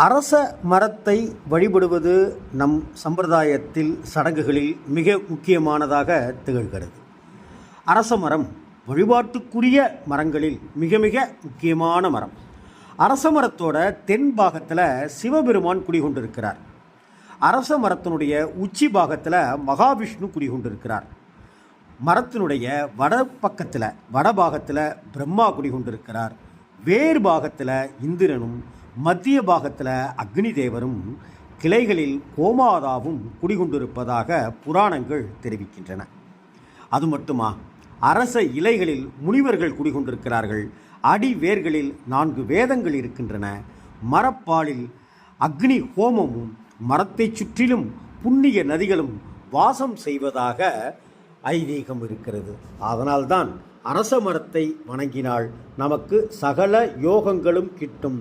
அரச மரத்தை வழிபடுவது நம் சம்பிரதாயத்தில் சடங்குகளில் மிக முக்கியமானதாக திகழ்கிறது. அரச மரம் வழிபாட்டுக்குரிய மரங்களில் மிக மிக முக்கியமான மரம். அரச மரத்தோட தென் பாகத்தில் சிவபெருமான் குடிகொண்டிருக்கிறார். அரச மரத்தினுடைய உச்சி பாகத்தில் மகாவிஷ்ணு குடிகொண்டிருக்கிறார். மரத்தினுடைய வடபாகத்தில் பிரம்மா குடிகொண்டிருக்கிறார். வேறு பாகத்தில் இந்திரனும், மத்திய பாகத்தில் அக்னி தேவரும், கிளைகளில் கோமாதாவும் குடிகொண்டிருப்பதாக புராணங்கள் தெரிவிக்கின்றன. அது மட்டுமா, அரச இலைகளில் முனிவர்கள் குடிகொண்டிருக்கிறார்கள். அடி வேர்களில் 4 வேதங்கள் இருக்கின்றன. மரப்பாலில் அக்னி ஹோமமும் மரத்தை சுற்றிலும் புண்ணிய நதிகளும் வாசம் செய்வதாக ஐதீகம் இருக்கிறது. அதனால்தான் அரச மரத்தை வணங்கினால் நமக்கு சகல யோகங்களும் கிட்டும்.